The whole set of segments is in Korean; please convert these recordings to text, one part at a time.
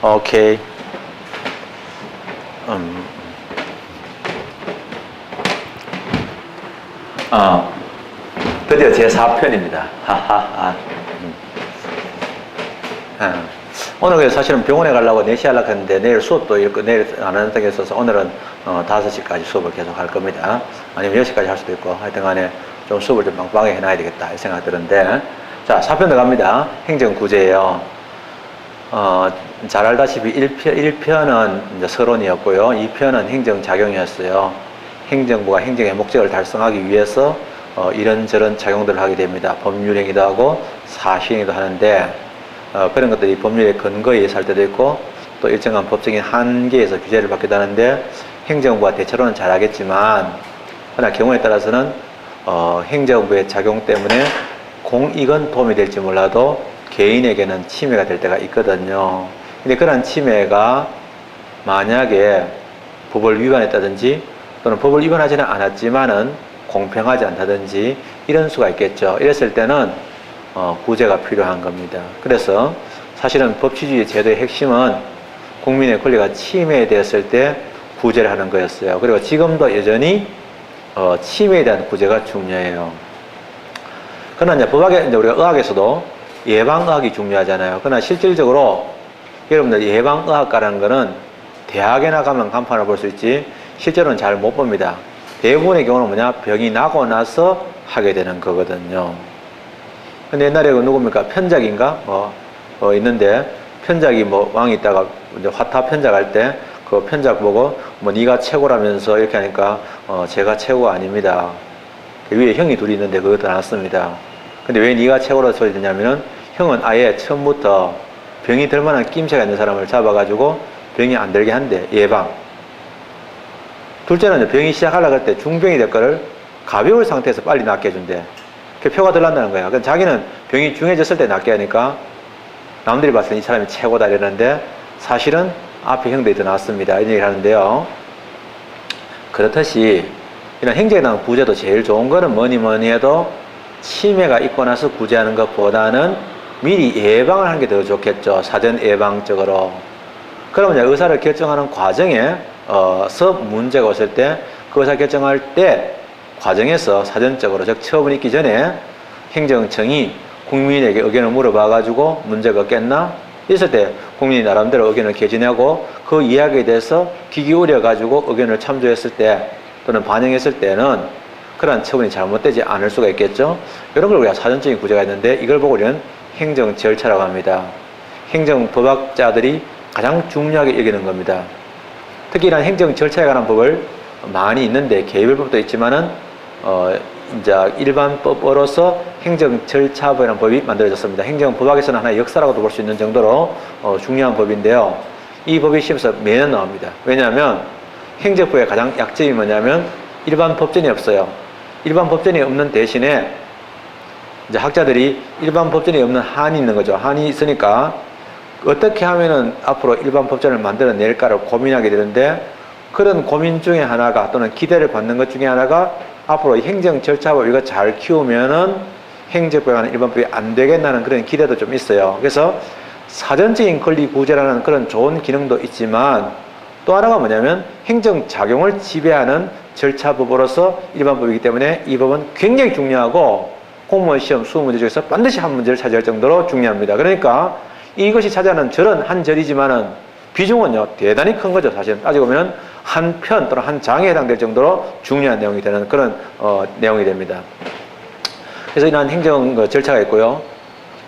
오케이. 드디어 제4편입니다. 하하하. 오늘 그래서 사실은 병원에 가려고 4시 하려고 했는데 내일 수업도 있고 내일 안 한다고 했어서 오늘은 5시까지 수업을 계속 할 겁니다. 아니면 10시까지 할 수도 있고 하여튼 간에 좀 수업을 좀 빵빵하게 해놔야 되겠다 이 생각 드는데, 자 4편 들어갑니다. 행정구제예요. 잘 알다시피 1편은 이제 서론이었고요. 2편은 행정작용이었어요. 행정부가 행정의 목적을 달성하기 위해서 이런저런 작용들을 하게 됩니다. 법률행위도 하고 사시행위도 하는데 그런 것들이 법률의 근거에 의해서 할 때도 있고 또 일정한 법적인 한계에서 규제를 받기도 하는데, 행정부가 대체로는 잘하겠지만 그러나 경우에 따라서는 행정부의 작용 때문에 공익은 도움이 될지 몰라도 개인에게는 침해가 될 때가 있거든요. 근데 그런 침해가 만약에 법을 위반했다든지 또는 법을 위반하지는 않았지만은 공평하지 않다든지 이런 수가 있겠죠. 이랬을 때는 구제가 필요한 겁니다. 그래서 사실은 법치주의 제도의 핵심은 국민의 권리가 침해되었을 때 구제를 하는 거였어요. 그리고 지금도 여전히 침해에 대한 구제가 중요해요. 그러나 이제 법학에, 이제 우리가 의학에서도 예방의학이 중요하잖아요. 그러나 실질적으로 여러분들 예방의학과라는 거는 대학에 나가면 간판을 볼 수 있지 실제로는 잘 못 봅니다. 대부분의 경우는 뭐냐, 병이 나고 나서 하게 되는 거거든요. 근데 옛날에 그 누굽니까, 편작인가 있는데 편작이 왕이 있다가 이제 화타 편작할 때 그 편작 보고 네가 최고라면서 이렇게 하니까 제가 최고가 아닙니다. 위에 형이 둘이 있는데 그것도 나왔습니다. 근데 왜 네가 최고로 소리 듣냐면은 형은 아예 처음부터 병이 들 만한 낌새가 있는 사람을 잡아가지고 병이 안 들게 한대, 예방. 둘째는 병이 시작하려고 할 때 중병이 될 거를 가벼울 상태에서 빨리 낫게 해준대. 그 표가 덜 난다는 거야. 그러니까 자기는 병이 중해졌을 때 낫게 하니까 남들이 봤을 때 이 사람이 최고다 이러는데 사실은 앞에 형들이 더 낫습니다, 이런 얘기를 하는데요. 그렇듯이 이런 행정에 대한 구제도 제일 좋은 거는 뭐니 해도 치매가 있고 나서 구제하는 것보다는 미리 예방을 하는 게 더 좋겠죠. 사전 예방적으로. 그러면 의사를 결정하는 과정에서 문제가 없을 때 그 의사 결정할 때 과정에서 사전적으로, 즉 처분 있기 전에 행정청이 국민에게 의견을 물어봐가지고 문제가 없겠나? 있을 때 국민이 나름대로 의견을 개진하고 그 이야기에 대해서 귀 기울여가지고 의견을 참조했을 때 또는 반영했을 때는 그러한 처분이 잘못되지 않을 수가 있겠죠. 이런 걸 우리가 사전적인 구제가 있는데 이걸 보고 우리는 행정 절차라고 합니다. 행정법학자들이 가장 중요하게 여기는 겁니다. 특히 이런 행정 절차에 관한 법을 많이 있는데 개별법도 있지만은 이제 일반법으로서 행정절차법이라는 법이 만들어졌습니다. 행정법학에서는 하나의 역사라고도 볼 수 있는 정도로 중요한 법인데요. 이 법이 시험에서 매년 나옵니다. 왜냐하면 행정법의 가장 약점이 뭐냐면 일반 법전이 없어요. 일반 법전이 없는 대신에 이제 학자들이 일반 법전이 없는 한이 있는 거죠. 한이 있으니까 어떻게 하면은 앞으로 일반 법전을 만들어낼까를 고민하게 되는데, 그런 고민 중에 하나가 또는 기대를 받는 것 중에 하나가 앞으로 행정 절차법 이거 잘 키우면은 행정법에 관한 일반법이 안 되겠다는 그런 기대도 좀 있어요. 그래서 사전적인 권리 구제라는 그런 좋은 기능도 있지만 또 하나가 뭐냐면 행정작용을 지배하는 절차법으로서 일반법이기 때문에 이 법은 굉장히 중요하고 공무원 시험 20문제 중에서 반드시 한 문제를 차지할 정도로 중요합니다. 그러니까 이것이 차지하는 절은 한 절이지만은 비중은요 대단히 큰 거죠. 사실 따지고 보면 한 편 또는 한 장에 해당될 정도로 중요한 내용이 되는 그런 내용이 됩니다. 그래서 이러한 행정 절차가 있고요.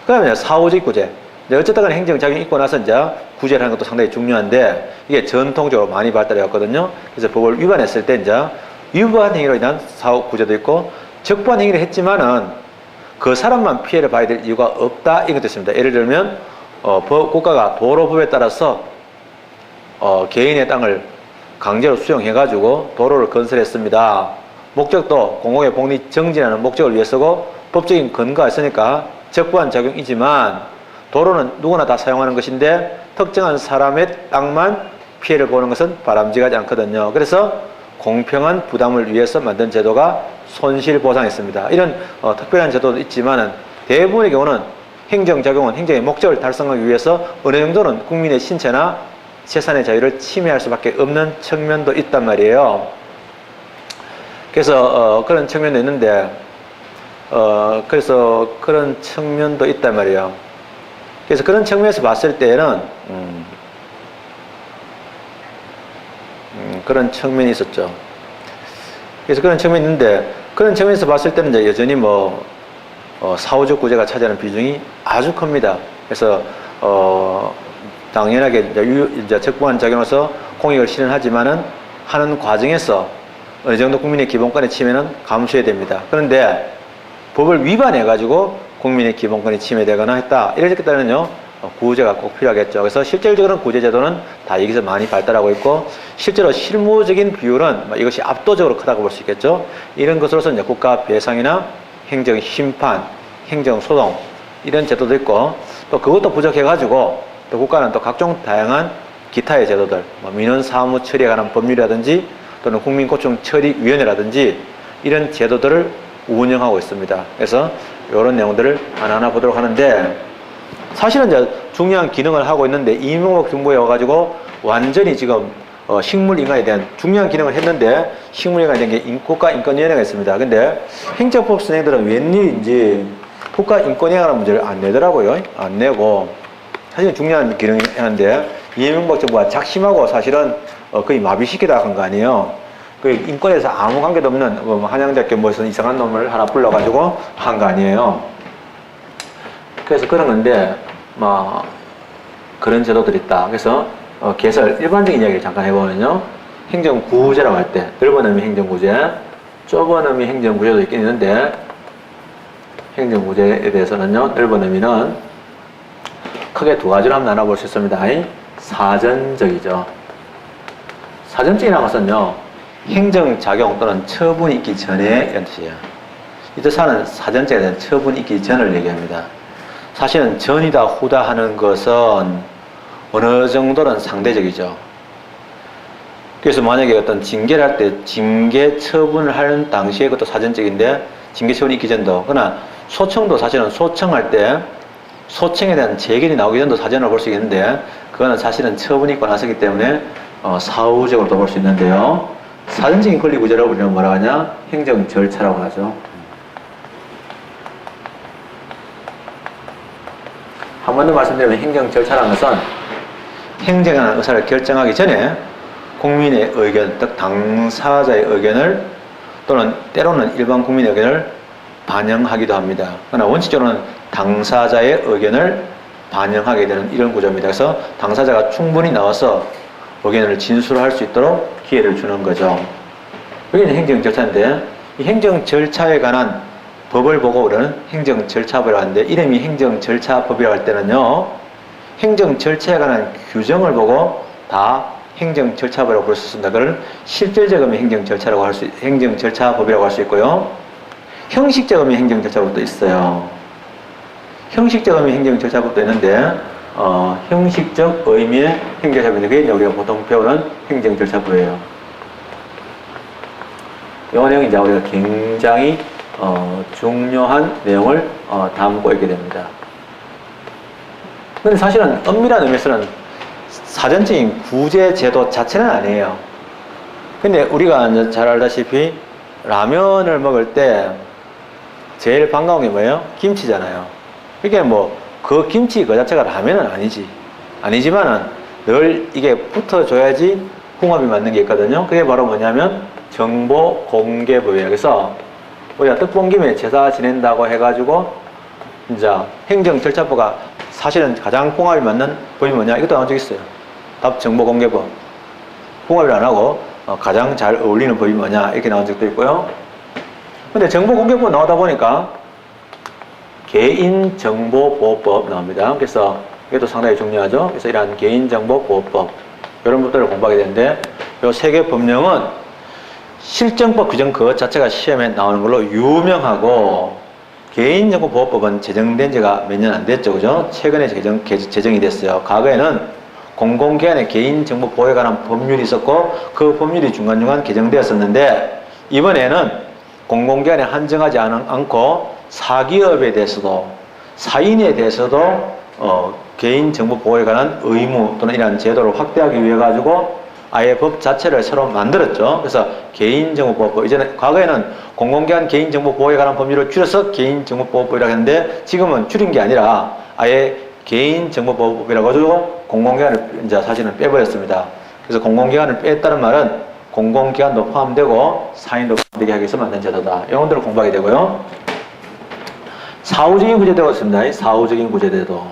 그 다음에 사후적 구제. 어쨌든 간에 행정작용이 있고 나서 이제 구제를 하는 것도 상당히 중요한데 이게 전통적으로 많이 발달해 왔거든요. 그래서 법을 위반했을 때 이제 위반 행위로 인한 사후 구제도 있고, 적반 행위를 했지만은 그 사람만 피해를 봐야 될 이유가 없다, 이것도 있습니다. 예를 들면 국가가 도로법에 따라서 개인의 땅을 강제로 수용해가지고 도로를 건설했습니다. 목적도 공공의 복리 정진하는 목적을 위해서고 법적인 근거가 있으니까 적부한 작용이지만 도로는 누구나 다 사용하는 것인데 특정한 사람의 땅만 피해를 보는 것은 바람직하지 않거든요. 그래서 공평한 부담을 위해서 만든 제도가 손실보상이 있습니다. 이런 특별한 제도도 있지만은 대부분의 경우는 행정작용은 행정의 목적을 달성하기 위해서 어느 정도는 국민의 신체나 재산의 자유를 침해할 수밖에 없는 측면도 있단 말이에요. 그래서 그런 측면도 있는데 그래서 그런 측면도 있단 말이에요. 그래서 그런 측면에서 봤을 때는 그런 측면이 있었죠. 그래서 그런 측면이 있는데 그런 측면에서 봤을 때는 이제 여전히 뭐 사후적 구제가 차지하는 비중이 아주 큽니다. 그래서 당연하게 이제 적부한 작용으로서 공익을 실현하지만은 하는 과정에서 어느 정도 국민의 기본권의 침해는 감수해야 됩니다. 그런데 법을 위반해 가지고 국민의 기본권이 침해되거나 했다. 이랬을 때는요 구제가 꼭 필요하겠죠. 그래서 실질적으로는 구제제도는 다 여기서 많이 발달하고 있고 실제로 실무적인 비율은 이것이 압도적으로 크다고 볼 수 있겠죠. 이런 것으로서 이제 국가 배상이나 행정 심판, 행정 소송 이런 제도도 있고 또 그것도 부족해 가지고 또 국가는 또 각종 다양한 기타의 제도들 민원 사무 처리에 관한 법률이라든지 또는 국민고충 처리위원회라든지 이런 제도들을 운영하고 있습니다. 그래서 이런 내용들을 하나하나 보도록 하는데 사실은 이제 중요한 기능을 하고 있는데 이명박 정부에 와가지고 완전히 지금 식물인간에 대한 중요한 기능을 했는데 식물인간에 대한 게 국가인권위원회가 있습니다. 근데 행정법 선생들은 웬일인지 국가인권위원회라는 문제를 안 내더라고요. 안 내고 사실 중요한 기능을 하는데 이명박 정부가 작심하고 사실은 거의 마비시키다 한 거 아니에요. 그 인권에서 아무 관계도 없는 한양대학교 뭐에서 이상한 놈을 하나 불러가지고 한 거 아니에요. 그래서 그런 건데 그런 제도들이 있다. 그래서 개설 일반적인 이야기를 잠깐 해보면요. 행정구제라고 할 때 넓은 의미 행정구제, 좁은 의미 행정구제도 있긴 있는데 행정구제에 대해서는요. 넓은 의미는 크게 두 가지로 한번 나눠볼 수 있습니다. 사전적이죠. 사전적이라는 것은요. 행정작용 또는 처분이 있기 전에 이런 뜻이에요. 이 뜻하는 사전적에 대한 처분이 있기 전을 얘기합니다. 사실은 전이다 후다 하는 것은 어느 정도는 상대적이죠. 그래서 만약에 어떤 징계를 할 때 징계 처분을 하는 당시에 그것도 사전적인데 징계 처분이 있기 전도 그러나 소청도 사실은 소청할 때 소청에 대한 재결이 나오기 전도 사전을 볼 수 있는데 그거는 사실은 처분이 있고 나서기 때문에 사후적으로도 볼 수 있는데요. 사전적인 권리구제라고 우리는 뭐라고 하냐? 행정 절차라고 하죠. 한 번 더 말씀드리면 행정 절차라는 것은 행정하는 의사를 결정하기 전에 국민의 의견, 즉 당사자의 의견을 또는 때로는 일반 국민의 의견을 반영하기도 합니다. 그러나 원칙적으로는 당사자의 의견을 반영하게 되는 이런 구조입니다. 그래서 당사자가 충분히 나와서 의견을 진술할 수 있도록 기회를 주는 거죠. 여기는 행정 절차인데 이 행정 절차에 관한 법을 보고 우리는 행정 절차법이라고 하는데 이름이 행정 절차법이라고 할 때는요. 행정 절차에 관한 규정을 보고 다 행정 절차법이라고 볼 수 있습니다. 그걸 실질적 의미 행정 절차라고 행정 절차법이라고 할 수 있고요. 형식적 의미 행정 절차법도 있어요. 형식적 의미 행정 절차법도 있는데 형식적 의미의 행정 절차법인데 그게 우리가 보통 배우는 행정 절차법이에요. 이 내용이 이제 우리가 굉장히 중요한 내용을 담고 있게 됩니다. 근데 사실은 엄밀한 의미에서는 사전적인 구제 제도 자체는 아니에요. 근데 우리가 잘 알다시피 라면을 먹을 때 제일 반가운 게 뭐예요? 김치잖아요. 그게 그 김치 그 자체가 라면은 아니지만은 늘 이게 붙어줘야지 궁합이 맞는 게 있거든요. 그게 바로 뭐냐면 정보공개법이에요. 그래서 우리가 뜻본 김에 제사 지낸다고 해가지고 이제 행정절차법가 사실은 가장 궁합이 맞는 법이 뭐냐? 이것도 나온 적 있어요. 답 정보공개법. 궁합을 안 하고 가장 잘 어울리는 법이 뭐냐? 이렇게 나온 적도 있고요. 근데 정보공개법 나오다 보니까 개인정보보호법 나옵니다. 그래서 이것도 상당히 중요하죠. 그래서 이러한 개인정보보호법 이런 것들을 공부하게 되는데 이 세 개 법령은 실정법 규정 그것 자체가 시험에 나오는 걸로 유명하고 개인정보보호법은 제정된 지가 몇 년 안 됐죠. 그죠? 최근에 제정이 됐어요. 과거에는 공공기관의 개인정보 보호에 관한 법률이 있었고 그 법률이 중간중간 개정되었었는데 이번에는 공공기관에 한정하지 않고 사기업에 대해서도 사인에 대해서도 개인정보보호에 관한 의무 또는 이러한 제도를 확대하기 위해 가지고 아예 법 자체를 새로 만들었죠. 그래서 개인정보보호법, 이전에 과거에는 공공기관 개인정보보호에 관한 법률을 줄여서 개인정보보호법이라고 했는데 지금은 줄인 게 아니라 아예 개인정보보호법이라고 가지고 공공기관을 이제 사실은 빼버렸습니다. 그래서 공공기관을 뺐다는 말은 공공기관도 포함되고 사인도 포함되게 하기 위해서 만든 제도다. 영어들을 공부하게 되고요. 사후적인 구제도가 있습니다. 사후적인 구제제도.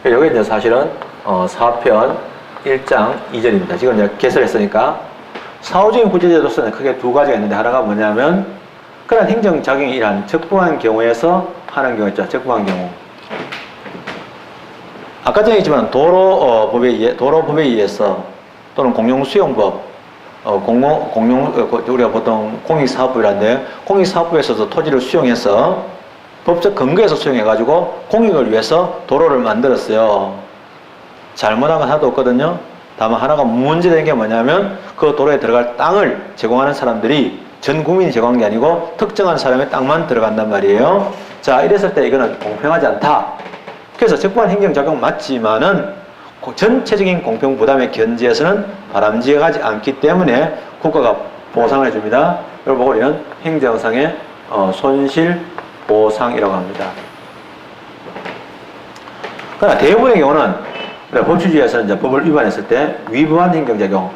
여기 이제 사실은 4편 1장 2절입니다. 지금 이제 개설했으니까 사후적인 구제제도서는 크게 두 가지가 있는데 하나가 뭐냐면 그런 행정작용이 이러한 적부한 경우에서 하는 경우 있죠. 적부한 경우. 아까 전에 했지만 도로법에 의해서 또는 공용수용법, 우리가 보통 공익사업법이라는데 공익사업법에서도 토지를 수용해서 법적 근거에서 수용해가지고 공익을 위해서 도로를 만들었어요. 잘못한 건 하나도 없거든요. 다만 하나가 문제되는 게 뭐냐면 그 도로에 들어갈 땅을 제공하는 사람들이 전 국민이 제공한 게 아니고 특정한 사람의 땅만 들어간단 말이에요. 자, 이랬을 때 이거는 공평하지 않다. 그래서 적부한 행정작용 맞지만은 전체적인 공평 부담의 견지에서는 바람직하지 않기 때문에 국가가 보상을 해줍니다. 이걸 보고 우리는 행정상의 손실 보상이라고 합니다. 그러나 대부분의 경우는 법치주의에서는 이제 법을 위반했을 때 위반 행정작용,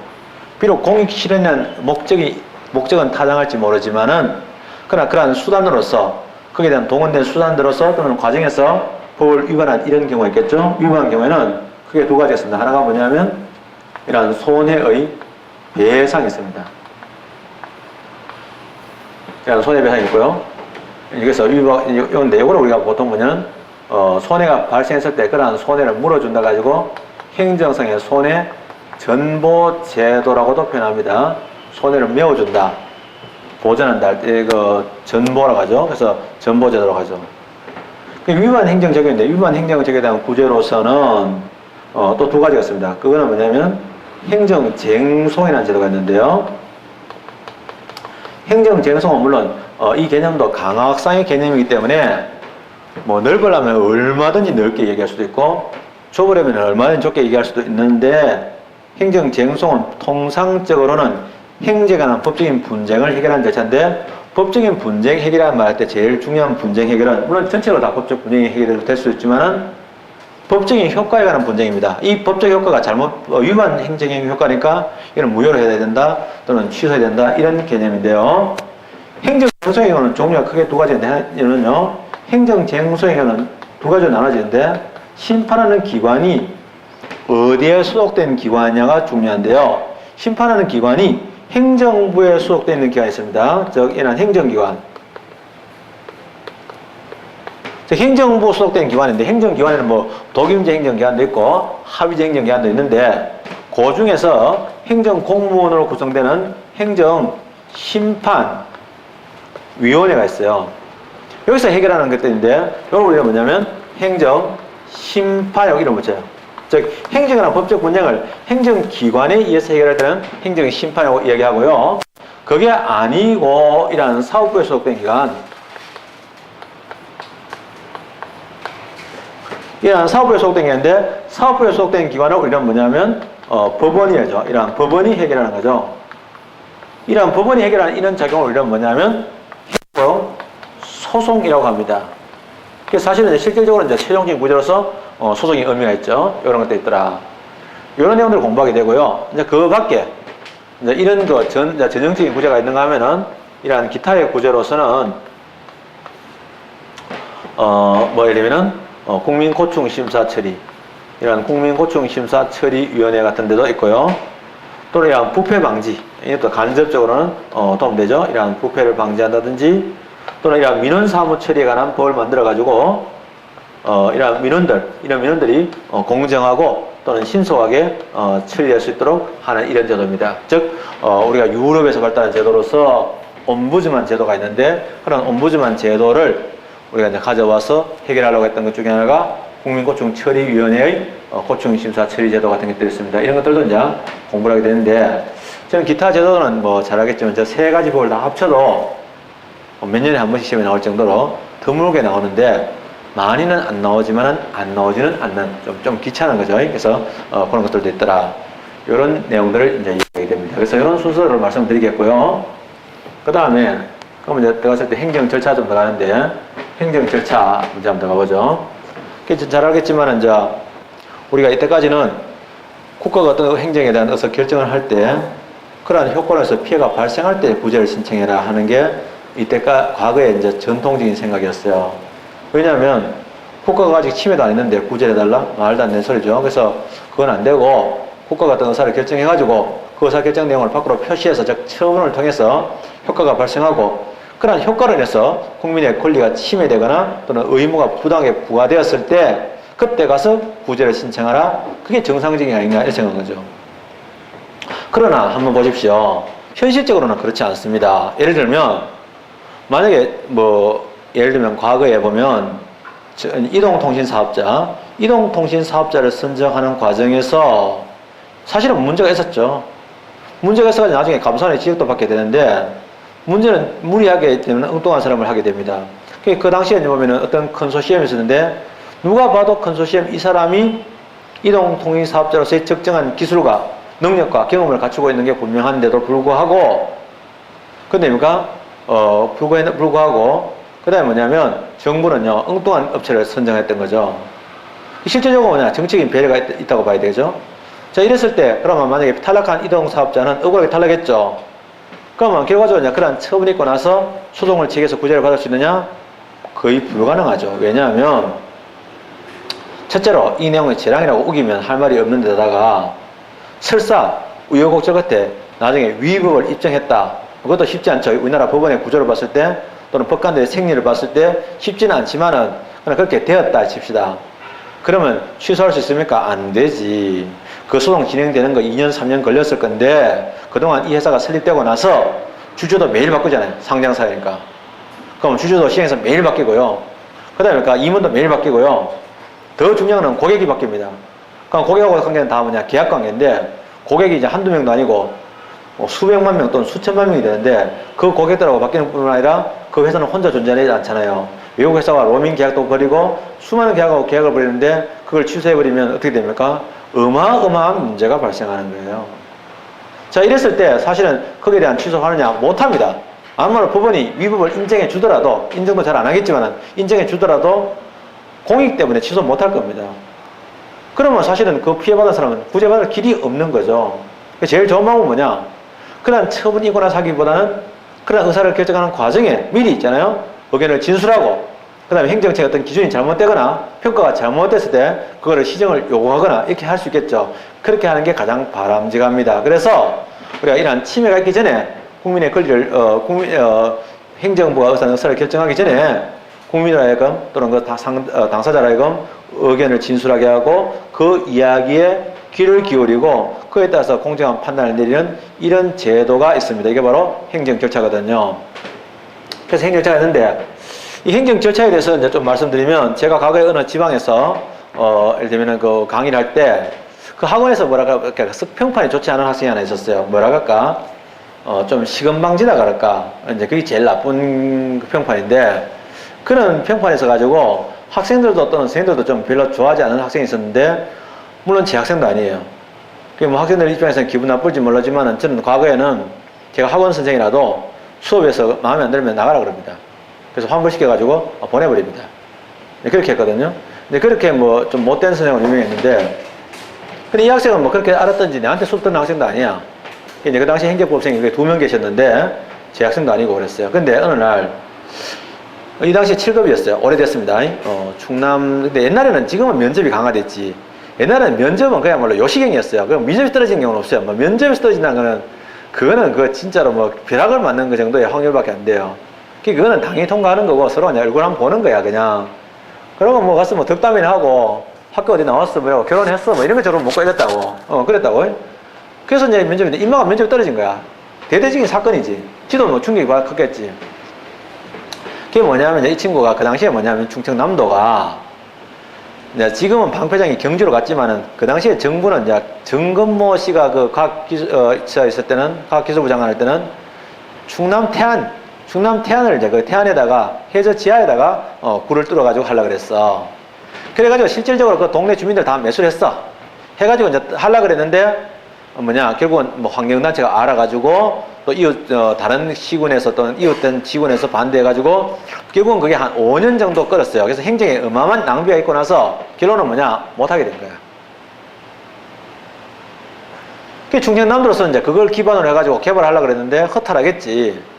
비록 공익 실현이라는 목적은 타당할지 모르지만은 그러나 그러한 수단으로서 거기에 대한 동원된 수단으로서 또는 과정에서 법을 위반한 이런 경우가 있겠죠. 위반한 경우에는 크게 두 가지가 있습니다. 하나가 뭐냐면 이러한 손해의 배상이 있습니다. 이런 손해배상이 있고요. 여기서 이 내용을 우리가 보통 뭐냐면 손해가 발생했을 때 그러한 손해를 물어준다 가지고 행정상의 손해 전보 제도라고도 표현합니다. 손해를 메워준다, 보전한다 할 때 그 전보라고 하죠. 그래서 전보 제도라고 하죠. 위반 행정적인데 위반 행정적에 대한 구제로서는 또 두 가지가 있습니다. 그거는 뭐냐면 행정쟁송이라는 제도가 있는데요. 행정쟁송은 물론 이 개념도 강학상의 개념이기 때문에 뭐 넓으려면 얼마든지 넓게 얘기할 수도 있고 좁으려면 얼마든지 좁게 얘기할 수도 있는데 행정쟁송은 통상적으로는 행정에 관한 법적인 분쟁을 해결하는 절차인데 법적인 분쟁 해결이라는 말 할 때 제일 중요한 분쟁 해결은 물론 전체로 다 법적 분쟁이 해결이 될 수 있지만은 법적인 효과에 관한 분쟁입니다. 이 법적 효과가 위반 행정의 효과니까 이건 무효로 해야 된다 또는 취소해야 된다 이런 개념인데요. 행정쟁소의 경우는 종류가 크게 두 가지인데 하나는요. 행정쟁소의 경우는 두 가지로 나눠지는데 심판하는 기관이 어디에 소속된 기관이냐가 중요한데요. 심판하는 기관이 행정부에 소속되어 있는 기관이 있습니다. 즉 이는 행정기관. 행정부 소속된 기관인데 행정기관에는 뭐 독임제 행정기관도 있고 합의제 행정기관도 있는데 그 중에서 행정공무원으로 구성되는 행정심판위원회가 있어요. 여기서 해결하는 것들인데 이걸 우리가 뭐냐면 행정심판이라고 이름 붙여요. 즉 행정이나 법적 분쟁을 행정기관에 의해서 해결할 때는 행정심판이라고 이야기하고요. 그게 아니고 이런 사업부에 소속된 기관, 이런 사업부에 소속된 기관인데 사업부에 소속된 기관을 우리는 뭐냐면 법원이죠. 이런 법원이 해결하는 거죠. 이런 법원이 해결하는 이런 작용을 우리는 뭐냐면 소송이라고 합니다. 그래서 사실은 실질적으로 이제 최종적인 구조로서 소송의 의미가 있죠. 이런 것도 있더라. 이런 내용들을 공부하게 되고요. 이제 그 밖에 이제 이런 전형적인 구조가 있는가 하면은 이러한 기타의 구조로서는 예를 들면은 국민고충심사처리 이런 국민고충심사처리위원회 같은 데도 있고요. 또는 이런 부패방지 이것도 간접적으로는 도움되죠. 이런 부패를 방지한다든지 또는 이런 민원사무 처리에 관한 법을 만들어 가지고 이런 민원들이 공정하고 또는 신속하게 처리될 수 있도록 하는 이런 제도입니다. 즉 우리가 유럽에서 발달한 제도로서 옴부즈만 제도가 있는데 그런 옴부즈만 제도를 우리가 이제 가져와서 해결하려고 했던 것 중에 하나가 국민고충처리위원회의 고충심사처리제도 같은 것들이 있습니다. 이런 것들도 이제 공부를 하게 되는데 저는 기타 제도는 뭐 잘 알겠지만 저 세 가지 법을 다 합쳐도 몇 년에 한 번씩 시험에 나올 정도로 드물게 나오는데 많이는 안 나오지만은 안 나오지는 않는 좀 귀찮은 거죠. 그래서 그런 것들도 있더라. 이런 내용들을 이제 이야기하게 됩니다. 그래서 이런 순서를 말씀드리겠고요. 그 다음에 그럼 이제 들어갔을 때 행정 절차 좀 들어가는데 행정 절차 문제 한번 들어가보죠. 잘 알겠지만 이제 우리가 이때까지는 국가가 어떤 행정에 대한 어서 결정을 할 때 그러한 효과로서 피해가 발생할 때 구제를 신청해라 하는 게 이때까 과거의 이제 전통적인 생각이었어요. 왜냐하면 국가가 아직 침해도 안 했는데 구제를 해달라? 말도 안 되는 소리죠. 그래서 그건 안 되고 국가가 어떤 의사를 결정해가지고 그 의사 결정 내용을 밖으로 표시해서 즉 처분을 통해서 효과가 발생하고 그러한 효과로 인해서 국민의 권리가 침해되거나 또는 의무가 부당하게 부과되었을 때 그때 가서 구제를 신청하라. 그게 정상적인 아닌가 이렇게 생각한 거죠. 그러나 한번 보십시오. 현실적으로는 그렇지 않습니다. 예를 들면 만약에 예를 들면 과거에 보면 이동통신사업자를 선정하는 과정에서 사실은 문제가 있었죠. 문제가 있어가지고 나중에 감사원의 지적도 받게 되는데 문제는 무리하게 되면 엉뚱한 사람을 하게 됩니다. 그 당시에 보면은 어떤 컨소시엄이 있었는데 누가 봐도 컨소시엄 이 사람이 이동통신사업자로서의 적정한 기술과 능력과 경험을 갖추고 있는 게 분명한데도 불구하고 근데 불구하고 그 다음에 뭐냐면 정부는요 엉뚱한 업체를 선정했던 거죠. 실제적으로 뭐냐 정책인 배려가 있다고 봐야 되죠. 자 이랬을 때 그러면 만약에 탈락한 이동사업자는 억울하게 탈락했죠. 그러면 결과적으로 그런 처분이 있고 나서 소송을 제기해서 구제를 받을 수 있느냐? 거의 불가능하죠. 왜냐하면 첫째로 이 내용을 재량이라고 우기면 할 말이 없는 데다가 설사 우여곡절 끝에 나중에 위법을 입증했다. 그것도 쉽지 않죠. 우리나라 법원의 구조를 봤을 때 또는 법관들의 생리를 봤을 때 쉽지는 않지만은 그냥 그렇게 되었다 칩시다. 그러면 취소할 수 있습니까? 안 되지. 그 소송 진행되는 거 2년, 3년 걸렸을 건데 그동안 이 회사가 설립되고 나서 주주도 매일 바꾸잖아요. 상장사니까. 그럼 주주도 시행해서 매일 바뀌고요. 그 다음에 임원도 매일 바뀌고요. 더 중요한 건 고객이 바뀝니다. 그럼 고객하고 관계는 다 뭐냐? 계약 관계인데 고객이 이제 한두 명도 아니고 수백만 명 또는 수천만 명이 되는데 그 고객들하고 바뀌는 뿐만 아니라 그 회사는 혼자 존재하지 않잖아요. 외국 회사와 로밍 계약도 벌이고 수많은 계약하고 계약을 벌이는데 그걸 취소해버리면 어떻게 됩니까? 어마어마한 문제가 발생하는 거예요. 자 이랬을 때 사실은 거기에 대한 취소하느냐? 못합니다. 아무나 법원이 위법을 인정해 주더라도 인정도 잘 안 하겠지만 인정해 주더라도 공익 때문에 취소 못할 겁니다. 그러면 사실은 그 피해받은 사람은 구제받을 길이 없는 거죠. 제일 좋은 방법은 뭐냐? 그런 처분이 있거나 사기보다는 그런 의사를 결정하는 과정에 미리 있잖아요. 의견을 진술하고 그 다음에 행정처의 어떤 기준이 잘못되거나 평가가 잘못됐을 때 그거를 시정을 요구하거나 이렇게 할 수 있겠죠. 그렇게 하는 게 가장 바람직합니다. 그래서 우리가 이러한 침해가 있기 전에 국민의 권리를 행정부가 의사를 결정하기 전에 국민으로 하여금 또는 그 당사자로 하여금 의견을 진술하게 하고 그 이야기에 귀를 기울이고 그에 따라서 공정한 판단을 내리는 이런 제도가 있습니다. 이게 바로 행정 절차거든요. 그래서 행정 절차가 있는데 이 행정 절차에 대해서 이제 좀 말씀드리면 제가 과거에 어느 지방에서 예를 들면 그 강의를 할 때 그 학원에서 평판이 좋지 않은 학생이 하나 있었어요. 뭐라 할까? 좀 시건방지다 그럴까? 이제 그게 제일 나쁜 평판인데 그런 평판에서 가지고 학생들도 또는 선생님들도 좀 별로 좋아하지 않은 학생이 있었는데 물론 제 학생도 아니에요. 학생들 입장에서는 기분 나쁠지 모르지만 저는 과거에는 제가 학원 선생이라도 수업에서 마음에 안 들면 나가라 그럽니다. 그래서 환불시켜가지고 보내버립니다. 그렇게 했거든요. 근데 그렇게 좀 못된 선생으로 유명했는데 근데 이 학생은 그렇게 알았던지 내한테 수업 듣는 학생도 아니야. 이제 그 당시 행정법생이 2명 계셨는데 제 학생도 아니고 그랬어요. 근데 어느 날 이 당시에 7급이었어요. 오래됐습니다. 근데 옛날에는 지금은 면접이 강화됐지. 옛날에는 면접은 그야말로 요식행이었어요. 그럼 면접이 떨어진 경우는 없어요. 면접에서 떨어진다는 그거는 진짜로 벼락을 맞는 그 정도의 확률밖에 안 돼요. 그거는 당연히 통과하는 거고 서로 그냥 얼굴 한번 보는 거야, 그냥. 그러고 가서 덕담이나 하고 학교 어디 나왔어, 결혼했어, 이런 거 저런 먹고 이랬다고. 그랬다고. 그래서 이제 면접인데 인마가 면접이 떨어진 거야. 대대적인 사건이지. 지도 충격이 컸겠지. 그게 뭐냐면 이 친구가 그 당시에 충청남도가 지금은 방패장이 경주로 갔지만은 그 당시에 정부는 정건모 씨가 그 과학기술부 장관 할 때는 충남 태안 충남 태안을 이제 그 태안에다가 해저 지하에다가 굴을 뚫어가지고 하려고 그랬어. 그래가지고 실질적으로 그 동네 주민들 다 매수를 했어. 해가지고 이제 하려고 그랬는데 결국은 뭐 환경단체가 알아가지고 또 다른 시군에서 또는 이웃된 지군에서 반대해가지고 결국은 그게 한 5년 정도 끌었어요. 그래서 행정에 어마어마한 낭비가 있고 나서 결론은 못하게 된 거야. 그 충청남도로서는 이제 그걸 기반으로 해가지고 개발하려고 그랬는데 허탈하겠지.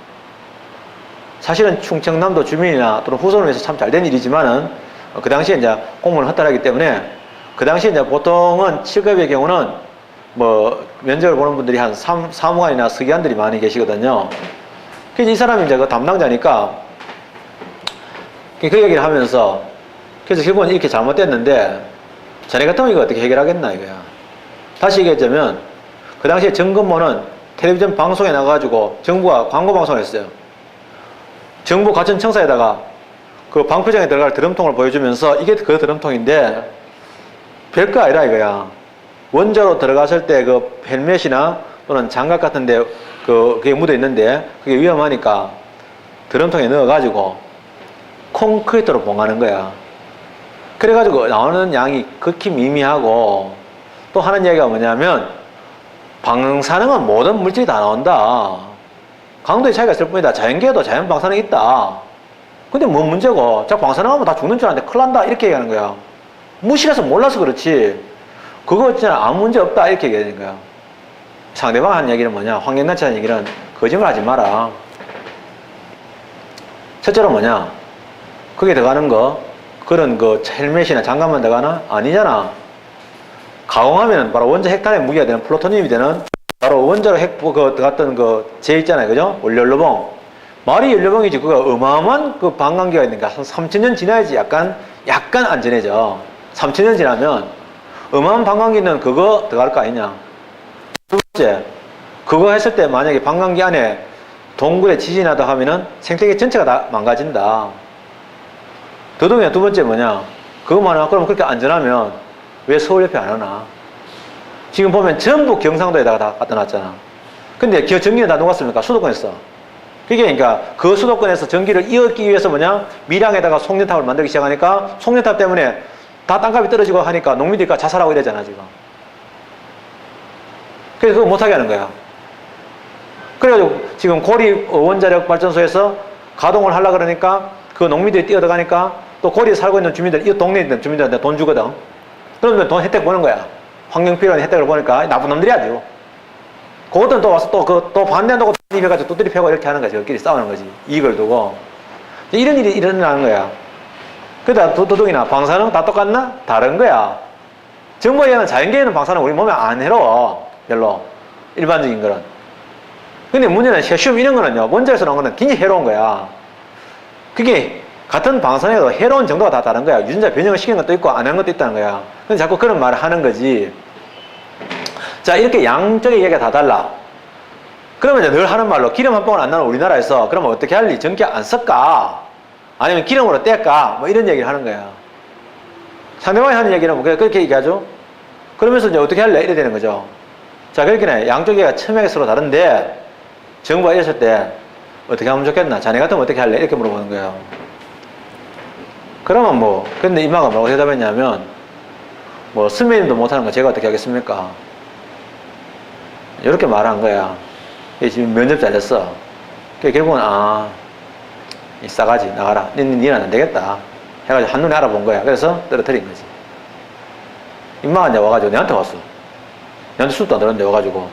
사실은 충청남도 주민이나 또는 후손을 위해서 참 잘 된 일이지만은 그 당시에 이제 공무원은 허탈하기 때문에 그 당시에 이제 보통은 7급의 경우는 뭐 면접을 보는 분들이 한 사무관이나 서기관들이 많이 계시거든요. 그래서 이 사람이 이제 그 담당자니까 그 얘기를 하면서 그래서 결국은 이렇게 잘못됐는데 자네 같으면 이거 어떻게 해결하겠나 이거야. 다시 얘기하자면 그 당시에 정근모는 텔레비전 방송에 나가가지고 정부가 광고 방송을 했어요. 정부 가천청사에다가 그 방표장에 들어갈 드럼통을 보여주면서 이게 그 드럼통인데 별거 아니라 이거야. 원자로 들어갔을 때 그 헬멧이나 또는 장갑 같은데 그게 묻어 있는데 그게 위험하니까 드럼통에 넣어가지고 콘크리트로 봉하는 거야. 그래가지고 나오는 양이 극히 미미하고 또 하는 얘기가 뭐냐면 방사능은 모든 물질이 다 나온다. 강도의 차이가 있을 뿐이다. 자연계에도 자연 방사능이 있다. 근데 뭔 문제고? 자, 방사능하면 다 죽는 줄 아는데 큰일 난다. 이렇게 얘기하는 거야. 무시해서 몰라서 그렇지. 그거 진짜 아무 문제 없다. 이렇게 얘기하는 거야. 상대방 하는 얘기는 뭐냐? 환경단체 하는 얘기는 거짓말 하지 마라. 첫째로 뭐냐? 거기에 들어가는 거, 그런 그 헬멧이나 장갑만 들어가나? 아니잖아. 가공하면 바로 원자 핵탄의 무기가 되는 플루토늄이 되는 바로 원자로 들어갔던 재 있잖아요. 그죠? 원료연료봉. 말이 연료봉이지. 그거 어마어마한 그 반감기가 있는 게 한 3000년 지나야지 약간 안전해져. 3000년 지나면 어마어마한 반감기는 그거 들어갈 거 아니냐. 두 번째, 그거 했을 때 만약에 반감기 안에 동굴에 지진이 나다 하면은 생태계 전체가 다 망가진다. 더더군다나 두 번째 뭐냐. 그것만 하면 그럼 그렇게 안전하면 왜 서울 옆에 안 하나? 지금 보면 전부 경상도에다가 다 갖다 놨잖아. 근데 전기는 다 누가 씁니까? 수도권에서. 그게 그러니까 그 수도권에서 전기를 이었기 위해서 뭐냐? 밀양에다가 송전탑을 만들기 시작하니까 송전탑 때문에 다 땅값이 떨어지고 하니까 농민들이 자살하고 이러잖아 지금. 그래서 그거 못하게 하는 거야. 그래가지고 지금 고리 원자력 발전소에서 가동을 하려고 그러니까 그 농민들이 뛰어들어가니까 또 고리에 살고 있는 주민들, 이 동네에 있는 주민들한테 돈 주거든. 그러면 돈 혜택 보는 거야. 환경 필요한 혜택을 보니까 나쁜 놈들이 아주. 그것들은 또 와서 또 반대한다고 입혀가지고 두드리 패고 이렇게 하는 거지. 그끼리 싸우는 거지. 이익을 두고. 이런 일이 일어나는 거야. 그러다 도둑이나 방사능 다 똑같나? 다른 거야. 정부에는 자연계에는 방사능 우리 몸에 안 해로워. 별로. 일반적인 거는. 근데 문제는 세슘 이런 거는요. 원자에서 나온 거는 굉장히 해로운 거야. 그게 같은 방사능에도 해로운 정도가 다 다른 거야. 유전자 변형을 시키는 것도 있고 안 하는 것도 있다는 거야. 근데 자꾸 그런 말을 하는 거지. 자, 이렇게 양쪽의 얘기가 다 달라. 그러면 이제 늘 하는 말로 기름 한 방울 안 나는 우리나라에서 그러면 어떻게 할리? 전기 안 쓸까? 아니면 기름으로 뗄까? 뭐 이런 얘기를 하는 거야. 상대방이 하는 얘기는 뭐 그렇게 얘기하죠? 그러면서 이제 어떻게 할래? 이래 되는 거죠. 자, 그렇게 양쪽 얘기가 첨예하게 서로 다른데 정부가 이랬을 때 어떻게 하면 좋겠나? 자네 같으면 어떻게 할래? 이렇게 물어보는 거예요. 그러면 뭐, 근데 이마가 뭐라고 대답했냐면, 뭐, 선배님도 못하는 거 제가 어떻게 하겠습니까? 이렇게 말한 거야. 지금 면접 잘했어. 결국은, 이 싸가지, 나가라. 니는 안 되겠다. 해가지고 한눈에 알아본 거야. 그래서 떨어뜨린 거지. 임마가 이제 와가지고 내한테 왔어. 내한테 수업도 안 들었는데 와가지고,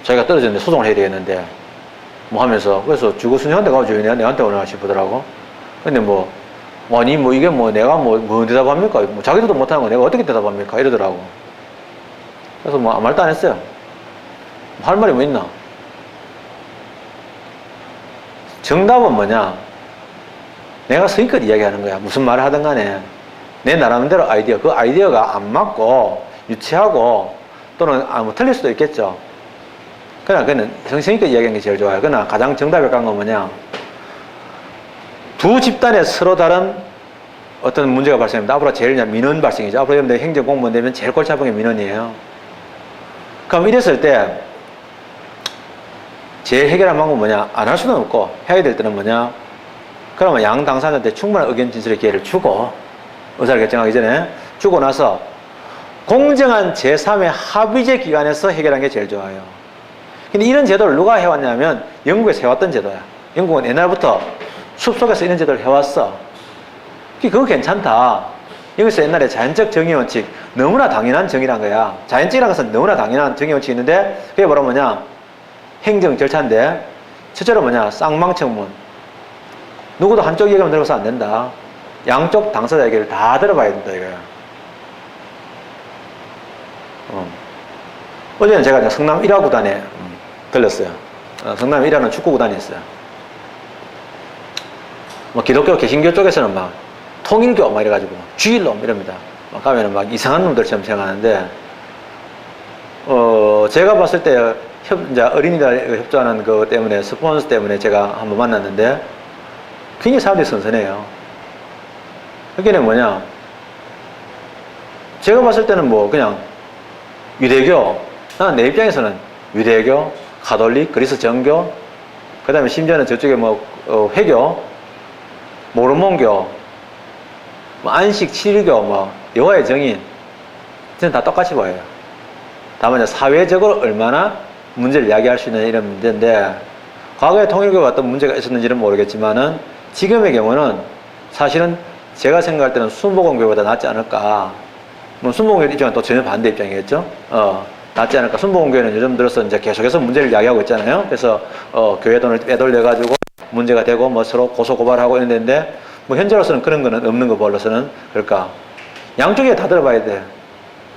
자기가 떨어졌는데 소송을 해야 되겠는데, 뭐 하면서, 그래서 주거순위한테 가가지고 내한테 오나 싶더라고. 근데 아니, 이게 내가 뭐 대답합니까? 자기들도 못하는 거 내가 어떻게 대답합니까? 이러더라고. 그래서 아무 말도 안 했어요. 할 말이 뭐 있나? 정답은 뭐냐? 내가 서기껏 이야기하는 거야. 무슨 말을 하든 간에. 내 나름대로 그 아이디어가 안 맞고, 유치하고, 또는, 틀릴 수도 있겠죠. 그러나 그는 성의껏 이야기하는 게 제일 좋아요. 그러나 가장 정답에 가까운 건 뭐냐? 두 집단에 서로 다른 어떤 문제가 발생합니다. 앞으로 제일 민원 발생이죠. 앞으로 여러분들 행정 공무원 되면 제일 골치 아픈 게 민원이에요. 그럼 이랬을 때 제일 해결할 방법은 뭐냐? 안 할 수는 없고 해야 될 때는 뭐냐? 그러면 양 당사자한테 충분한 의견 진술의 기회를 주고 의사를 결정하기 전에 주고 나서 공정한 제3의 합의제 기관에서 해결하는 게 제일 좋아요. 근데 이런 제도를 누가 해왔냐면 영국에서 해왔던 제도야. 영국은 옛날부터 숲속에서 이런 제도를 해왔어. 그거 괜찮다. 여기서 옛날에 자연적 정의원칙, 너무나 당연한 정의란 거야. 자연적이라는 것은 너무나 당연한 정의원칙이 있는데 그게 바로 뭐냐? 행정 절차인데 첫째로 뭐냐? 쌍방청문. 누구도 한쪽 얘기만 들어서 안 된다. 양쪽 당사자 얘기를 다 들어봐야 된다 이거야. 어제는 제가 성남 1화 구단에 들렸어요. 성남 1화는 축구 구단이 있어요. 뭐 기독교 개신교 쪽에서는 막 통일교 막 이래가지고 주일놈 이럽니다. 막 가면은 막 이상한 놈들처럼 생각하는데 제가 봤을 때 이제 어린이들 협조하는 거 때문에 스폰서 때문에 제가 한번 만났는데 굉장히 사람들이 선선해요. 그게 뭐냐? 제가 봤을 때는 뭐 그냥 유대교, 나는 내 입장에서는 유대교, 가톨릭, 그리스 정교, 그 다음에 심지어는 저쪽에 뭐 회교, 모르몬교, 뭐 안식, 7교, 뭐 여호와의 증인, 저는 다 똑같이 보여요. 다만 사회적으로 얼마나 문제를 야기할 수 있는 이런 문제인데 과거에 통일교가 어떤 문제가 있었는지는 모르겠지만은 지금의 경우는 사실은 제가 생각할 때는 순복음교보다 낫지 않을까. 뭐 순복음교 입장은 또 전혀 반대 입장이겠죠. 낫지 않을까. 순복음교회는 요즘 들어서 이제 계속해서 문제를 야기하고 있잖아요. 그래서 교회 돈을 빼돌려 가지고 문제가 되고 뭐 서로 고소 고발하고 이런 데인데 뭐 현재로서는 그런 거는 없는 거 벌로서는 그럴까. 양쪽에 다 들어봐야 돼.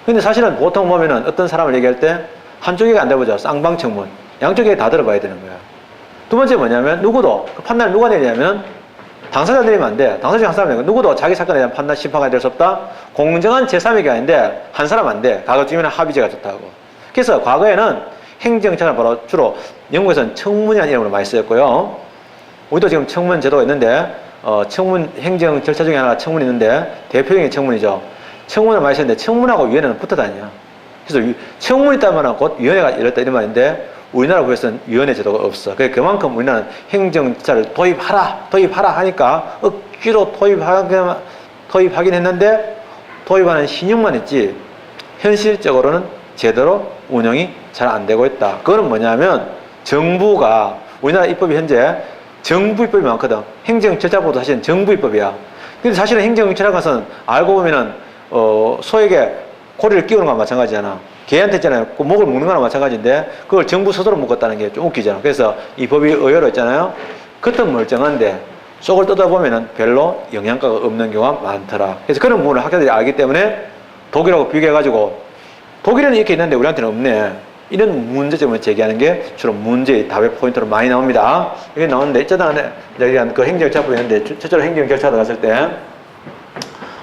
근데 사실은 보통 보면은 어떤 사람을 얘기할 때 한쪽에 안 돼보죠. 쌍방청문. 양쪽에 다 들어봐야 되는 거야. 두 번째 뭐냐면 누구도 그 판단을 누가 내냐면 당사자 내리면 안 돼. 당사자 한 사람 내고 누구도 자기 사건에 대한 판단 심판가 될 수 없다. 공정한 제3의 기관인데 한 사람 안 돼. 과거 중에는 합의제가 좋다고. 그래서 과거에는 행정처는 바로 주로 영국에서는 청문이라는 이름으로 많이 쓰였고요. 우리도 지금 청문 제도가 있는데 청문 행정 절차 중에 하나가 청문이 있는데 대표적인 청문이죠. 청문을 많이 쓰는데 청문하고 위원회는 붙어 다녀. 그래서 청문이 있다면 곧 위원회가 열렸다 이런 말인데 우리나라 부에서는 위원회 제도가 없어. 그만큼 우리나라는 행정자를 도입하라 하니까 억지로 도입하긴 했는데 도입하는 신용만 했지 현실적으로는 제대로 운영이 잘 안 되고 있다. 그거는 뭐냐면 정부가 우리나라 입법이 현재 정부 입법이 많거든. 행정 절차보다 사실은 정부 입법이야. 근데 사실은 행정 절차라는 것은 알고 보면은 소에게 고리를 끼우는 거랑 마찬가지잖아. 개한테 있잖아요. 그 목을 묶는 거랑 마찬가지인데 그걸 정부 스스로 묶었다는 게 좀 웃기잖아. 그래서 이 법이 의외로 있잖아요. 겉은 멀쩡한데 속을 뜯어보면은 별로 영양가가 없는 경우가 많더라. 그래서 그런 부분을 학자들이 알기 때문에 독일하고 비교해가지고 독일에는 이렇게 있는데 우리한테는 없네. 이런 문제점을 제기하는 게 주로 문제의 답의 포인트로 많이 나옵니다. 이게 나오는데 이쩌다가 그 행정절차법이 있는데 첫째로 행정절차 들어갔을 때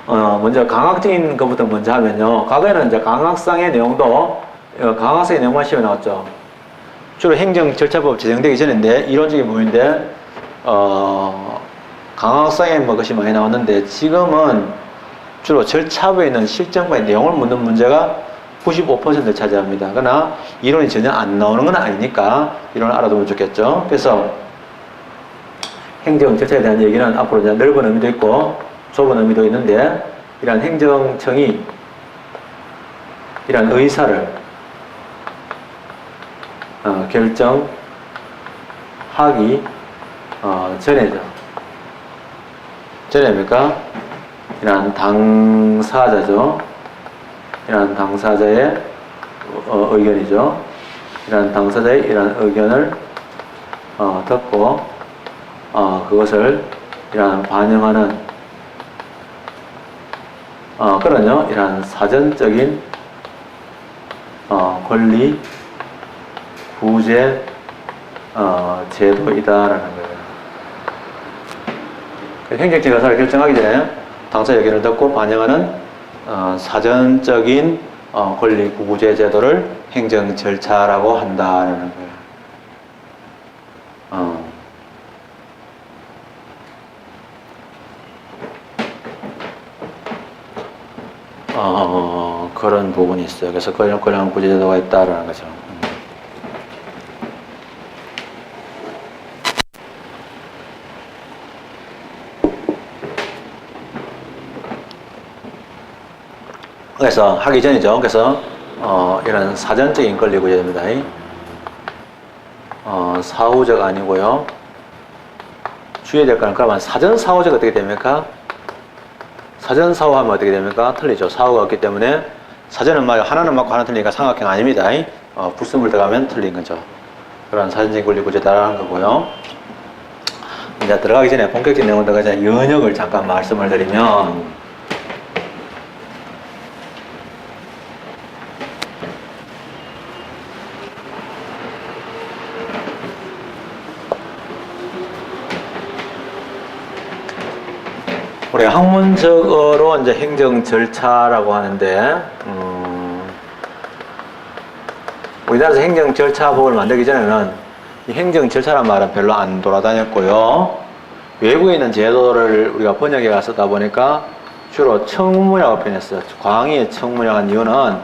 먼저 강학적인 것부터 먼저 하면요. 과거에는 이제 강학상의 내용도 강학상의 내용만 시험에 나왔죠. 주로 행정절차법 제정되기 전인데 이론적인 부분인데 강학상에 뭐 것이 많이 나왔는데 지금은 주로 절차부에 있는 실정과의 내용을 묻는 문제가 95%를 차지합니다. 그러나 이론이 전혀 안 나오는 건 아니니까 이론을 알아두면 좋겠죠. 그래서 행정 절차에 대한 얘기는 앞으로 이제 넓은 의미도 있고 좁은 의미도 있는데 이러한 행정청이 이러한 의사를 결정하기 전에죠. 전에입니까? 이러한 당사자죠. 이러한 당사자의 의견이죠. 이러한 당사자의 이러한 의견을 듣고 그것을 이러한 반영하는 그런요 이러한 사전적인 권리 구제 제도이다라는 거예요. 행정적 의사를 결정하기 전에 당사자 의견을 듣고 반영하는 사전적인 권리 구제 제도를 행정 절차라고 한다라는 거예요. 그런 부분이 있어요. 그래서 그런 구제 제도가 있다라는 거죠. 그래서 하기 전이죠. 그래서 이런 사전적인 권리구제입니다. 사후적 아니고요. 주의해야 될 거는 그러면 사전 사후적 어떻게 됩니까? 사전 사후 하면 어떻게 됩니까? 틀리죠. 사후가 없기 때문에 사전은 하나는 맞고 하나는 틀리니까 삼각형 아닙니다. 불순물 들어가면 틀린 거죠. 그런 사전적인 권리구제다라는 거고요. 이제 들어가기 전에 본격적인 내용을 들어가기 전에 연역을 잠깐 말씀을 드리면 우리 학문적으로 이제 행정 절차라고 하는데, 우리나라에서 행정 절차법을 만들기 전에는 이 행정 절차란 말은 별로 안 돌아다녔고요. 외국에 있는 제도를 우리가 번역해가 쓰다 보니까 주로 청문이라고 표현했어요. 광의의 청문이라고 한 이유는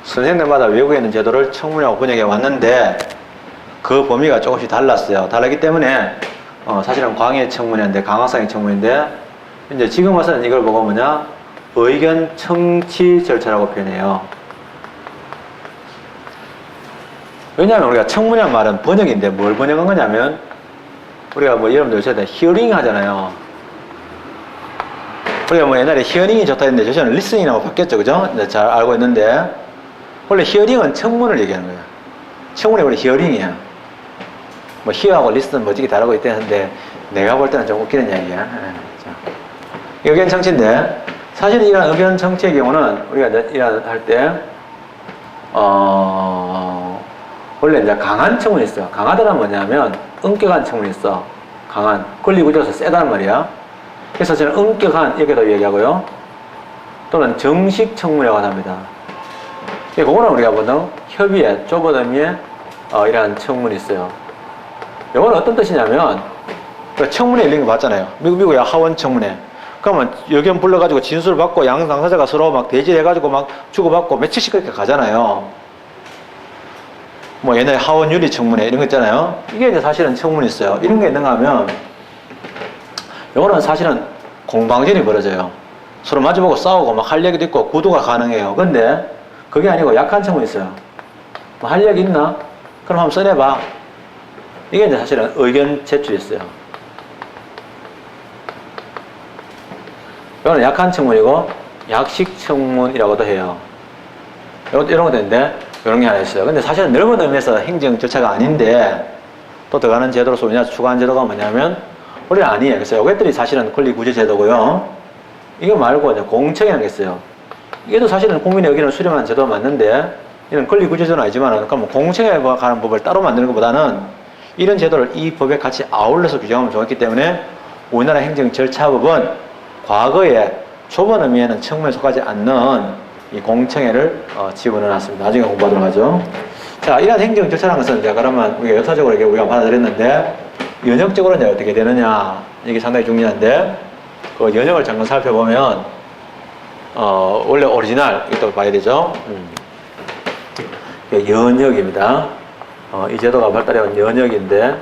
선생님들마다 외국에 있는 제도를 청문이라고 번역해 왔는데 그 범위가 조금씩 달랐어요. 다르기 때문에 사실은 광의의 청문인데 강화성의 청문인데 이제 지금 와서는 이걸 보고 뭐냐? 의견 청취 절차라고 표현해요. 왜냐하면 우리가 청문이라는 말은 번역인데 뭘 번역한 거냐면 우리가 뭐 여러분들 요새 히어링 하잖아요. 우리가 뭐 옛날에 히어링이 좋다 했는데 요새는 리스닝이라고 바뀌었죠. 그죠? 이제 잘 알고 있는데 원래 히어링은 청문을 얘기하는 거예요. 청문이 원래 히어링이야. 뭐 히어하고 리스는 멋지게 다르고 있다는데 내가 볼 때는 좀 웃기는 이야기야. 의견 청취인데 사실 이런 의견 청취의 경우는 우리가 일할 때 원래 이제 강한 청문이 있어요. 강하다는 뭐냐면 엄격한 청문이 있어. 강한 권리 구조에서 세다는 말이야. 그래서 저는 엄격한 이렇게도 얘기하고요. 또는 정식 청문이라고 합니다. 그거는 우리가 보통 협의회, 좁은 의미의 이러한 청문이 있어요. 이거는 어떤 뜻이냐면 청문회 열린 거 봤잖아요. 미국의 하원 청문회. 그러면 의견 불러가지고 진술을 받고 양 당사자가 서로 막 대질해가지고 막 주고받고 며칠씩 그렇게 가잖아요. 뭐 옛날에 하원 윤리 청문회 이런 거 있잖아요. 이게 이제 사실은 청문이 있어요. 이런 게 있는가 하면 요거는 사실은 공방전이 벌어져요. 서로 마주보고 싸우고 막 할 얘기도 있고 구도가 가능해요. 근데 그게 아니고 약한 청문이 있어요. 뭐 할 얘기 있나? 그럼 한번 써내봐. 이게 이제 사실은 의견 제출이 있어요. 이거는 약한 청문이고 약식 청문이라고도 해요. 이런 것도 있는데 이런 게 하나 있어요. 근데 사실은 넓은 의미에서 행정 절차가 아닌데 또 들어가는 제도로서 우리나라 추가한 제도가 뭐냐면 우리는 아니에요. 그래서 이것들이 사실은 권리구제 제도고요. 이거 말고 이제 공청이라는 게 있어요. 이게도 사실은 국민의 의견을 수렴한 제도가 맞는데 이런 권리구제 제도는 아니지만 그럼 공청에 관한 법을 따로 만드는 것보다는 이런 제도를 이 법에 같이 아울러서 규정하면 좋았기 때문에 우리나라 행정 절차법은 과거에 좁은 의미에는 청문에 속하지 않는 이 공청회를 집어넣어놨습니다. 나중에 공부하도록 하죠. 자, 이러한 행정 절차라는 것은 이제 그러면 우리가 역사적으로 이게 우리가 받아들였는데 연역적으로 이제 어떻게 되느냐 이게 상당히 중요한데 그 연역을 잠깐 살펴보면 원래 오리지널 이것도 봐야 되죠. 연역입니다. 이 제도가 발달해온 연역인데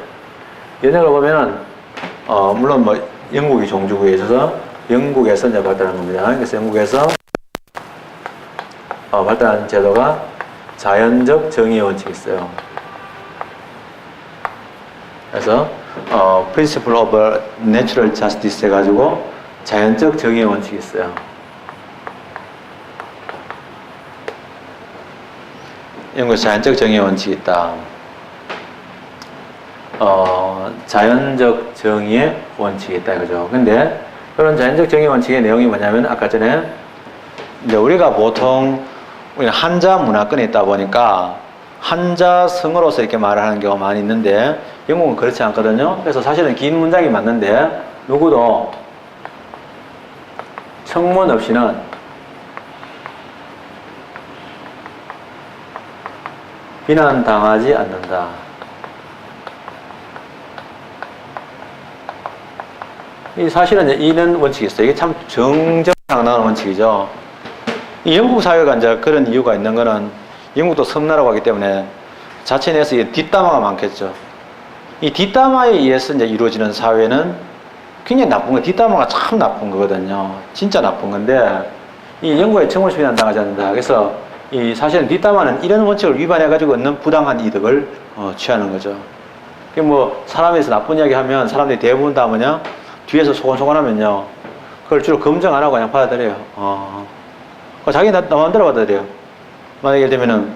연역을 보면은 물론 뭐 영국이 종주국에 있어서 영국에서 이제 발달한 겁니다. 그래서 영국에서 발달한 제도가 자연적 정의의 원칙이 있어요. 그래서 Principle of Natural Justice 해가지고 자연적 정의의 원칙이 있어요. 영국에서 자연적 정의의 원칙이 있다. 자연적 정의의 원칙이 있다 이거죠. 근데 그런 자연적 정의 원칙의 내용이 뭐냐면 아까 전에 이제 우리가 보통 한자 문화권에 있다 보니까 한자성어로서 이렇게 말을 하는 경우가 많이 있는데 영국은 그렇지 않거든요. 그래서 사실은 긴 문장이 맞는데 누구도 청문 없이는 비난당하지 않는다. 이 사실은 이런 원칙이 있어요. 이게 참 정정당당한 원칙이죠. 이 영국 사회가 이제 그런 이유가 있는 거는 영국도 섬나라고 하기 때문에 자체 내에서 뒷담화가 많겠죠. 이 뒷담화에 의해서 이제 이루어지는 사회는 굉장히 나쁜 거, 뒷담화가 참 나쁜 거거든요. 진짜 나쁜 건데 이 연구에 청구를 비난당하지 않는다. 그래서 이 사실은 뒷담화는 이런 원칙을 위반해가지고 얻는 부당한 이득을 취하는 거죠. 뭐 사람에서 나쁜 이야기 하면 사람들이 대부분 다 뭐냐? 뒤에서 소곤소곤하면요. 그걸 주로 검증 안 하고 그냥 받아들여요. 자기 나 마음대로 받아들여요. 만약에 예를 들면은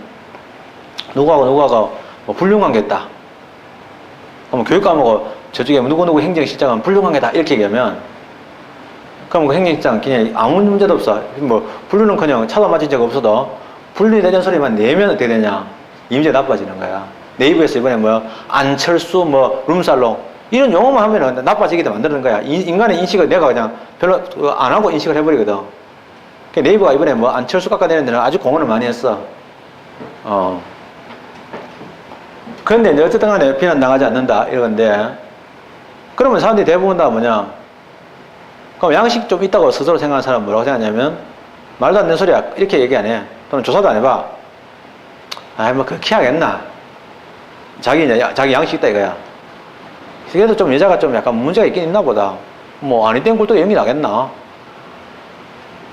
누구하고 뭐 불륜관계했다. 그럼 교육과목은 저쪽에 누구누구 행정실장은 불륜관계다 이렇게 얘기하면 그럼 그 행정실장 그냥 아무 문제도 없어. 뭐 불륜은커녕 차도 맞은 적 없어도 불륜이 되는 소리만 내면 어떻게 되냐? 이미지가 나빠지는 거야. 네이버에서 이번에 뭐 안철수 뭐 룸살롱 이런 용어만 하면은 나빠지게 만드는 거야. 인간의 인식을 내가 그냥 별로 안 하고 인식을 해버리거든. 네이버가 이번에 뭐 안철수 깎아내는 데는 아주 공헌을 많이 했어. 그런데 이제 어쨌든 간에 비난 당하지 않는다 이러는데 그러면 사람들이 대부분 다 뭐냐? 그럼 양식 좀 있다고 스스로 생각하는 사람은 뭐라고 생각하냐면 말도 안 되는 소리야 이렇게 얘기 안 해. 또는 조사도 안 해봐. 뭐 그렇게 하겠나? 자기 양식 있다 이거야. 그래도 좀 여자가 좀 약간 문제가 있긴 있나 보다. 뭐 아니 된 꼴도 연기 나겠나?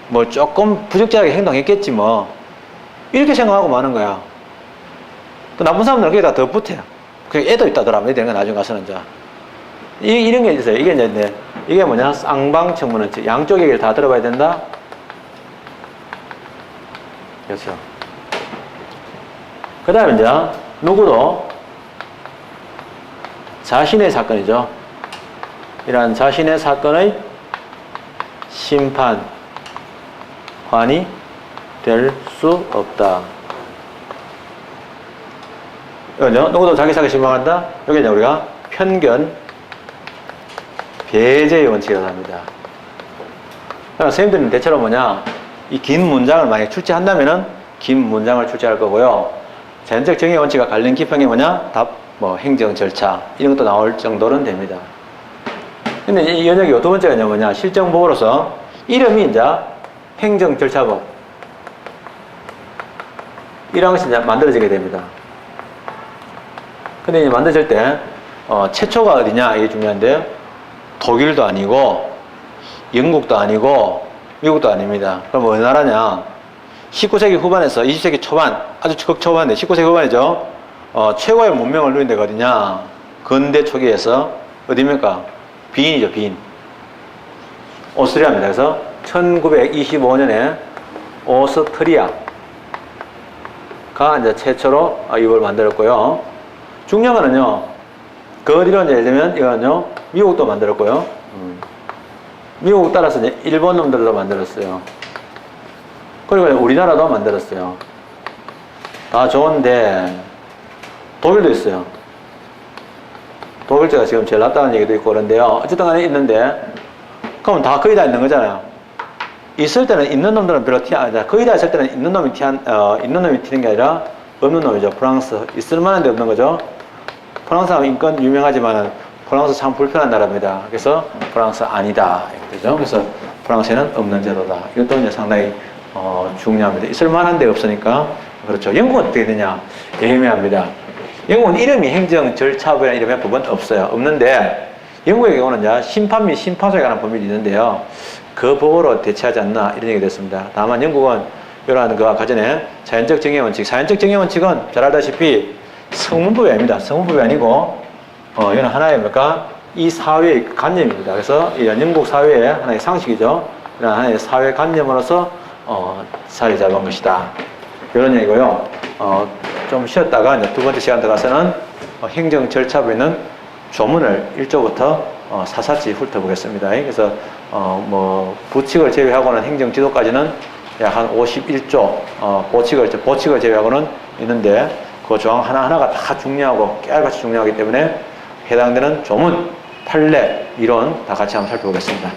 뭐 조금 부적절하게 행동했겠지 뭐. 이렇게 생각하고 마는 거야. 또 나쁜 사람들은 거기다 더 붙어요. 그 애도 있다더라. 뭐 이런 거 나중에 가서는 이제. 이런 게 있어요. 이게 이제 이게 뭐냐? 쌍방청문은 양쪽 얘기를 다 들어봐야 된다. 그렇죠. 그 다음에 이제 누구도 자신의 사건이죠. 이러한 자신의 사건의 심판관이 될 수 없다. 이거죠. 누구도 자기 사건 심판한다. 여기 이제 우리가 편견 배제의 원칙이라고 합니다. 그러니까 선생님들은 대체로 뭐냐? 이 긴 문장을 만약에 출제한다면은 긴 문장을 출제할 거고요. 자연적 정의 원칙과 관련 기평이 뭐냐? 뭐 행정 절차 이런 것도 나올 정도는 됩니다. 근데 이 연역이 두 번째가 뭐냐? 실정법으로서 이름이 이제 행정 절차법 이런 것이 이제 만들어지게 됩니다. 근데 이제 만들어질 때 최초가 어디냐 이게 중요한데 독일도 아니고 영국도 아니고 미국도 아닙니다. 그럼 어느 나라냐? 19세기 후반에서 20세기 초반, 아주 극초반에 19세기 후반이죠. 최고의 문명을 누린 데가 어디냐? 근대 초기에서 어디입니까? 빈이죠, 빈. 오스트리아입니다. 그래서 1925년에 오스트리아가 이제 최초로 이걸 만들었고요. 중요한 거는요, 그 어디로 이제 예를 들면 이거는요, 미국도 만들었고요. 미국 따라서 이제 일본 놈들도 만들었어요. 그리고 우리나라도 만들었어요. 다 좋은데 독일도 있어요. 독일제가 지금 제일 낫다는 얘기도 있고 그런데요. 어쨌든 간에 있는데 그럼 다 거의 다 있는 거잖아요. 있을 때는 있는 놈들은 별로 거의 다 있을 때는 있는 놈이 튀는 게 아니라 없는 놈이죠. 프랑스. 있을 만한 데 없는 거죠. 프랑스 하면 인권 유명하지만은 프랑스 참 불편한 나라입니다. 그래서 프랑스 아니다. 그죠? 그래서 프랑스에는 없는 제도다. 이것도 이제 상당히 중요합니다. 있을 만한 데 없으니까. 그렇죠. 영국은 어떻게 되냐? 애매합니다. 영국은 이름이 행정 절차법이라는 이름의 법은 없어요. 없는데 영국의 경우는 이제 심판 및 심판소에 관한 법률이 있는데요. 그 법으로 대체하지 않나 이런 얘기가 됐습니다. 다만 영국은 이러한 그 아까 전에 자연적 정의 원칙, 사연적 정의 원칙은 잘 알다시피 성문법이 아닙니다. 성문법이 아니고 이건 하나의 뭡니까? 이 사회의 관념입니다. 그래서 이 영국 사회의 하나의 상식이죠. 이런 하나의 사회 관념으로서 자리 잡은 것이다. 이런 얘기고요. 좀 쉬었다가 이제 두 번째 시간 들어가서는 행정 절차부에 있는 조문을 1조부터 사사치 훑어보겠습니다. 그래서 뭐 부칙을 제외하고는 행정 지도까지는 약 한 51조 보칙을 제외하고는 있는데 그 조항 하나하나가 다 중요하고 깨알같이 중요하기 때문에 해당되는 조문, 판례, 이론 다 같이 한번 살펴보겠습니다.